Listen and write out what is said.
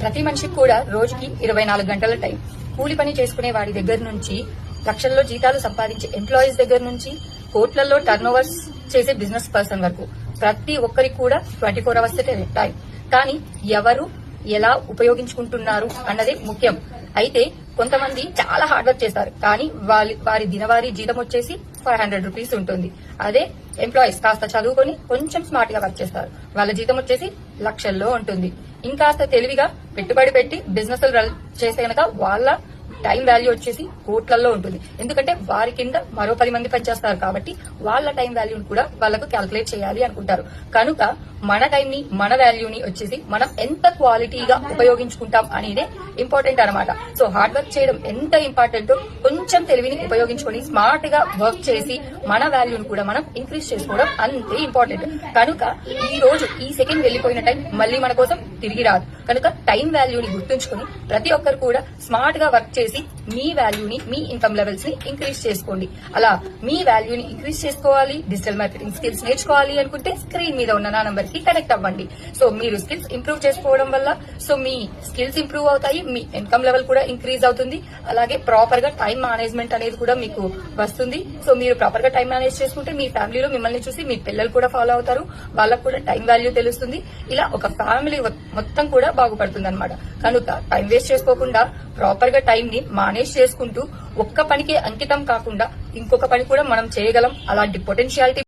ప్రతి మనిషికి కూడా రోజుకి 24 గంటల టైం. కూలి పని చేసుకునే వాడి దగ్గర నుంచి లక్షల్లో జీతాలు సంపాదించే ఎంప్లాయీస్ దగ్గర నుంచి కోట్లలో టర్న్ ఓవర్స్ చేసే బిజినెస్ పర్సన్ వరకు ప్రతి ఒక్కరికి కూడా 24 అవర్స్ టైం. కానీ ఎవరు ఎలా ఉపయోగించుకుంటున్నారు అన్నదే ముఖ్యం. అయితే కొంతమంది చాలా హార్డ్ వర్క్ చేస్తారు, కానీ వారి దినవారీ జీతం వచ్చేసి 500 రూపీస్ ఉంటుంది. అదే ఎంప్లాయీస్ కాస్త చదువుకొని కొంచెం స్మార్ట్ గా వర్క్ చేస్తారు, వాళ్ళ జీతం వచ్చేసి లక్షల్లో ఉంటుంది. ఇంకాస్త తెలివిగా పెట్టుబడి పెట్టి బిజినెస్ రన్ చేస్తే గనక వాళ్ళ టైం వాల్యూ వచ్చేసి కోట్లలో ఉంటుంది. ఎందుకంటే వారి కింద మరో 10 మంది పనిచేస్తారు కాబట్టి వాళ్ళ టైం వాల్యూని కూడా వాళ్ళకు క్యాల్కులేట్ చేయాలి అనుకుంటారు. కనుక మన టైం ని, మన వాల్యూని వచ్చేసి మనం ఎంత క్వాలిటీగా ఉపయోగించుకుంటాం అనేదే ఇంపార్టెంట్ అనమాట. సో హార్డ్ వర్క్ చేయడం ఎంత ఇంపార్టెంటో కొంచెం తెలివిని ఉపయోగించుకొని స్మార్ట్ గా వర్క్ చేసి మన వాల్యూని కూడా మనం ఇంక్రీజ్ చేసుకోవడం అంతే ఇంపార్టెంట్. కనుక ఈ రోజు ఈ సెకండ్ వెళ్లిపోయిన టైం మళ్ళీ మన కోసం తిరిగి రాదు. కనుక టైం వాల్యూని గుర్తుంచుకొని ప్రతి ఒక్కరు కూడా స్మార్ట్ గా వర్క్ చేసి మీ వాల్యూని, మీ ఇన్కమ్ లెవెల్స్ ని ఇంక్రీజ్ చేసుకోండి. అలా మీ వాల్యూని ఇంక్రీజ్ చేసుకోవాలి, డిజిటల్ మార్కెటింగ్ స్కిల్స్ నేర్చుకోవాలి అనుకుంటే స్క్రీన్ మీద ఉన్న నా నంబర్ కి కనెక్ట్ అవ్వండి. సో మీరు స్కిల్స్ ఇంప్రూవ్ చేసుకోవడం వల్ల మీ స్కిల్స్ ఇంప్రూవ్ అవుతాయి, మీ ఇన్కమ్ లెవెల్ కూడా ఇంక్రీజ్ అవుతుంది. అలాగే ప్రాపర్ గా టైం మేనేజ్మెంట్ అనేది కూడా మీకు వస్తుంది. సో మీరు ప్రాపర్ గా టైం మేనేజ్ చేసుకుంటే మీ ఫ్యామిలీలో మిమ్మల్ని చూసి మీ పిల్లలు కూడా ఫాలో అవుతారు, వాళ్ళకు కూడా టైం వాల్యూ తెలుస్తుంది. ఇలా ఒక ఫ్యామిలీ మొత్తం కూడా బాగుపడుతుంది అనమాట. కనుక టైం వేస్ట్ చేసుకోకుండా ప్రాపర్ గా టైం ని మేనేజ్ చేసుకుంటూ ఒక్క పనికి అంకితం కాకుండా ఇంకొక పని కూడా మనం చేయగలం. అలాంటి పొటెన్షియాలిటీ